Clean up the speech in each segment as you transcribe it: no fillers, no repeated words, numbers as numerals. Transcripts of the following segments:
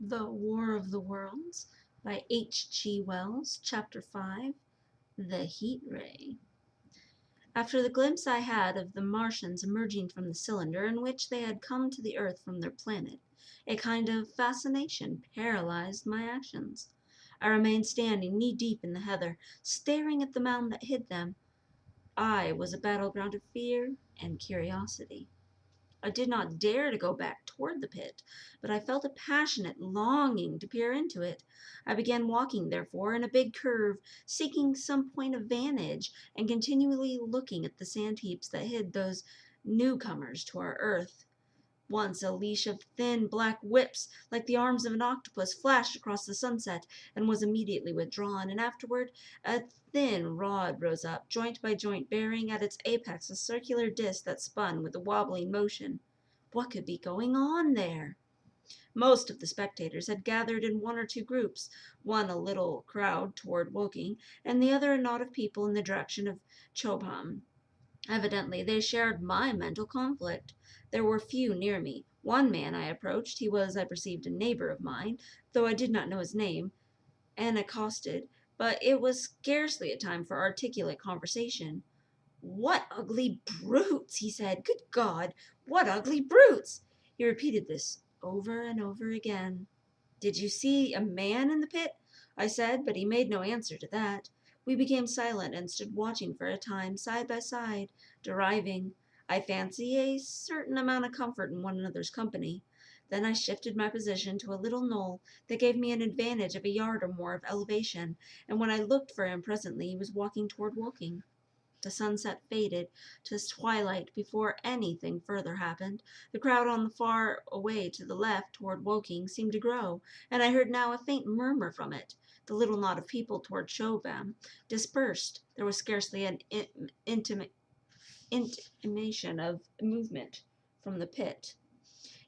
The War of the Worlds by H.G. Wells, Chapter 5, The Heat Ray. After the glimpse I had of the Martians emerging from the cylinder in which they had come to the Earth from their planet, a kind of fascination paralyzed my actions. I remained standing knee-deep in the heather, staring at the mound that hid them. I was a battleground of fear and curiosity. I did not dare to go back toward the pit, but I felt a passionate longing to peer into it. I began walking, therefore, in a big curve, seeking some point of vantage, and continually looking at the sand heaps that hid those newcomers to our earth. Once a leash of thin black whips, like the arms of an octopus, flashed across the sunset and was immediately withdrawn, and afterward a thin rod rose up, joint by joint, bearing at its apex a circular disc that spun with a wobbling motion. What could be going on there? Most of the spectators had gathered in one or two groups, one a little crowd toward Woking, and the other a knot of people in the direction of Chobham. Evidently they shared my mental conflict. There were few near me. One man I approached, he was, I perceived, a neighbor of mine, though I did not know his name, and accosted, but it was scarcely a time for articulate conversation. "What ugly brutes!" he said. "Good God, what ugly brutes!" He repeated this over and over again. "Did you see a man in the pit?" I said, but he made no answer to that. We became silent and stood watching for a time, side by side, deriving, I fancy, a certain amount of comfort in one another's company. Then I shifted my position to a little knoll that gave me an advantage of a yard or more of elevation, and when I looked for him presently he was walking toward Woking. The sunset faded to twilight before anything further happened. The crowd on the far away to the left toward Woking seemed to grow, and I heard now a faint murmur from it. The little knot of people toward Chobham dispersed. There was scarcely an intimation of movement from the pit.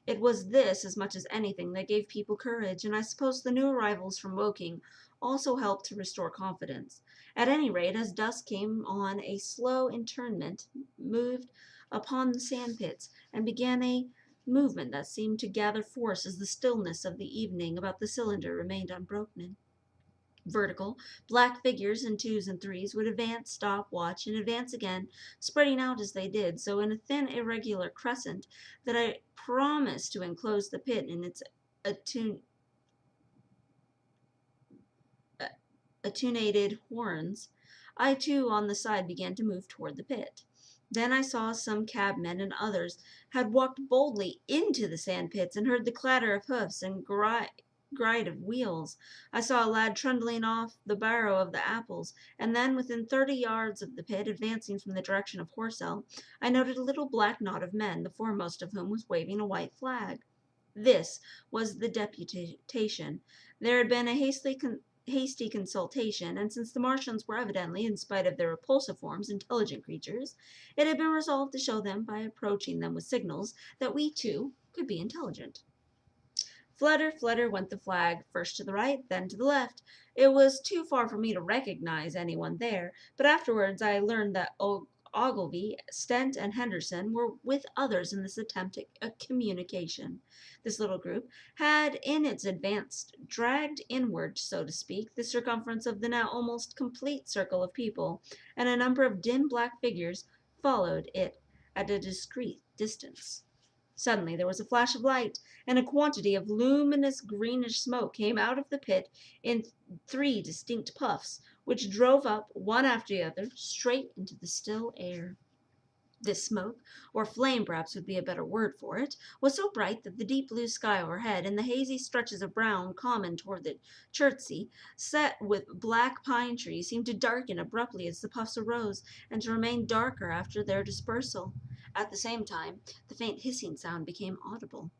It was this, as much as anything, that gave people courage, and I suppose the new arrivals from Woking also helped to restore confidence. At any rate, as dusk came on, a slow internment moved upon the sandpits, and began a movement that seemed to gather force as the stillness of the evening about the cylinder remained unbroken. Vertical, black figures in twos and threes would advance, stop, watch, and advance again, spreading out as they did, so in a thin, irregular crescent that I promised to enclose the pit in its attenuated horns. I, too, on the side, began to move toward the pit. Then I saw some cabmen and others had walked boldly into the sand pits, and heard the clatter of hoofs and gride of wheels. I saw a lad trundling off the barrow of the apples, and then, within 30 yards of the pit, advancing from the direction of Horsell, I noted a little black knot of men, the foremost of whom was waving a white flag. This was the deputation. There had been a hasty consultation, and since the Martians were evidently, in spite of their repulsive forms, intelligent creatures, it had been resolved to show them, by approaching them with signals, that we, too, could be intelligent. Flutter, flutter went the flag, first to the right, then to the left. It was too far for me to recognize anyone there, but afterwards I learned that Ogilvy, Stent, and Henderson were with others in this attempt at communication. This little group had in its advance dragged inward, so to speak, the circumference of the now almost complete circle of people, and a number of dim black figures followed it at a discreet distance. Suddenly there was a flash of light, and a quantity of luminous greenish smoke came out of the pit in 3 distinct puffs, which drove up, one after the other, straight into the still air. This smoke, or flame perhaps would be a better word for it, was so bright that the deep blue sky overhead, and the hazy stretches of brown common toward the Chertsey, set with black pine trees, seemed to darken abruptly as the puffs arose, and to remain darker after their dispersal. At the same time, the faint hissing sound became audible.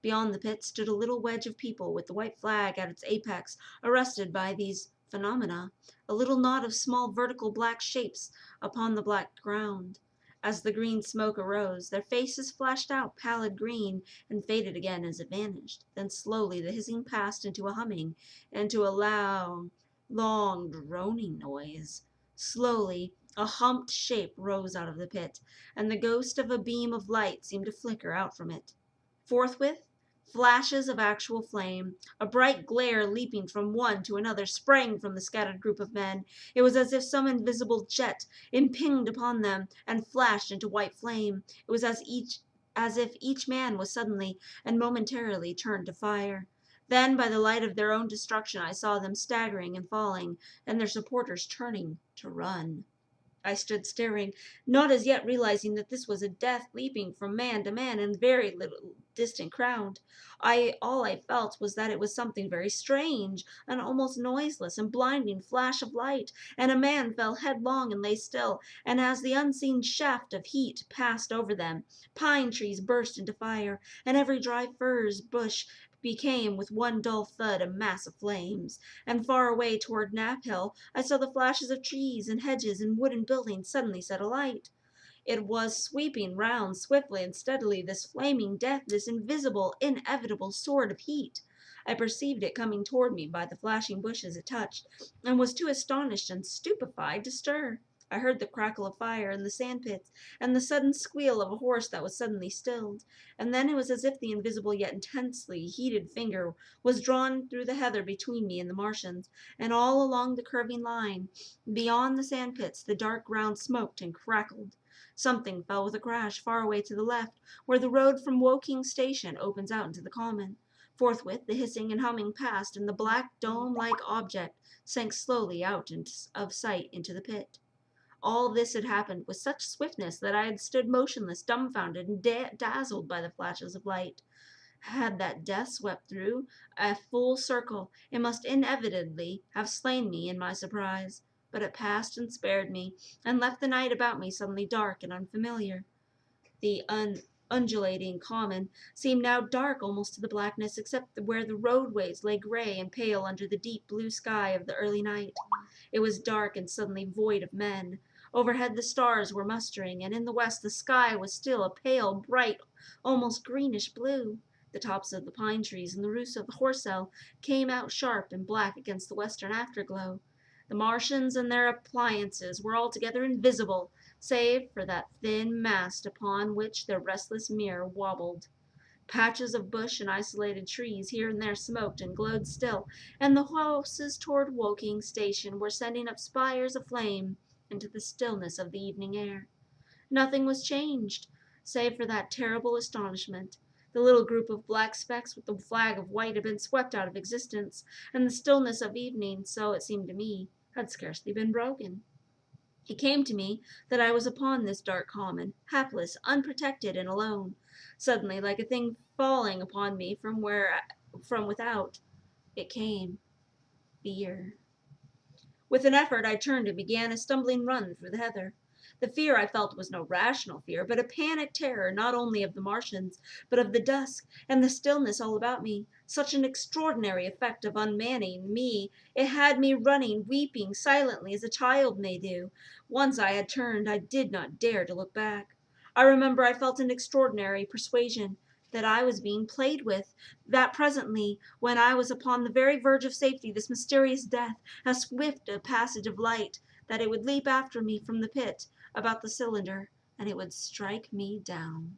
Beyond the pit stood a little wedge of people, with the white flag at its apex, arrested by these phenomena, a little knot of small vertical black shapes upon the black ground. As the green smoke arose, their faces flashed out pallid green, and faded again as it vanished. Then slowly the hissing passed into a humming, into a loud, long, droning noise. Slowly a humped shape rose out of the pit, and the ghost of a beam of light seemed to flicker out from it. Forthwith Flashes of actual flame, a bright glare leaping from one to another, sprang from the scattered group of men. It was as if some invisible jet impinged upon them and flashed into white flame. It was as if each man was suddenly and momentarily turned to fire. Then, by the light of their own destruction, I saw them staggering and falling, and their supporters turning to run. I stood staring, not as yet realizing that this was a death leaping from man to man in very little distant crowd. All I felt was that it was something very strange, an almost noiseless and blinding flash of light, and a man fell headlong and lay still, and as the unseen shaft of heat passed over them, pine trees burst into fire, and every dry furze bush became with one dull thud a mass of flames, and far away toward Knapp Hill I saw the flashes of trees and hedges and wooden buildings suddenly set alight. It was sweeping round swiftly and steadily, this flaming death, this invisible, inevitable sword of heat. I perceived it coming toward me by the flashing bushes it touched, and was too astonished and stupefied to stir. I heard the crackle of fire in the sandpits, and the sudden squeal of a horse that was suddenly stilled, and then it was as if the invisible yet intensely heated finger was drawn through the heather between me and the Martians, and all along the curving line, beyond the sandpits, the dark ground smoked and crackled. Something fell with a crash far away to the left, where the road from Woking station opens out into the common. Forthwith the hissing and humming passed, and the black dome-like object sank slowly out of sight into the pit. All this had happened with such swiftness that I had stood motionless, dumbfounded, and dazzled by the flashes of light. Had that death swept through a full circle, it must inevitably have slain me in my surprise. But it passed and spared me, and left the night about me suddenly dark and unfamiliar. The undulating common seemed now dark almost to the blackness, except where the roadways lay gray and pale under the deep blue sky of the early night. It was dark and suddenly void of men. Overhead the stars were mustering, and in the west the sky was still a pale, bright, almost greenish blue. The tops of the pine trees and the roofs of the horsesell came out sharp and black against the western afterglow. The Martians and their appliances were altogether invisible, save for that thin mast upon which their restless mirror wobbled. Patches of bush and isolated trees here and there smoked and glowed still, and the houses toward Woking station were sending up spires of flame into the stillness of the evening air. Nothing was changed, save for that terrible astonishment. The little group of black specks with the flag of white had been swept out of existence, and the stillness of evening, so it seemed to me, had scarcely been broken. It came to me that I was upon this dark common, hapless, unprotected, and alone. Suddenly, like a thing falling upon me from without, it came fear. With an effort I turned and began a stumbling run through the heather. The fear I felt was no rational fear, but a panic terror not only of the Martians, but of the dusk and the stillness all about me. Such an extraordinary effect of unmanning me, it had me running, weeping silently as a child may do. Once I had turned, I did not dare to look back. I remember I felt an extraordinary persuasion that I was being played with, that presently, when I was upon the very verge of safety, this mysterious death, as swift a passage of light, that it would leap after me from the pit about the cylinder, and it would strike me down.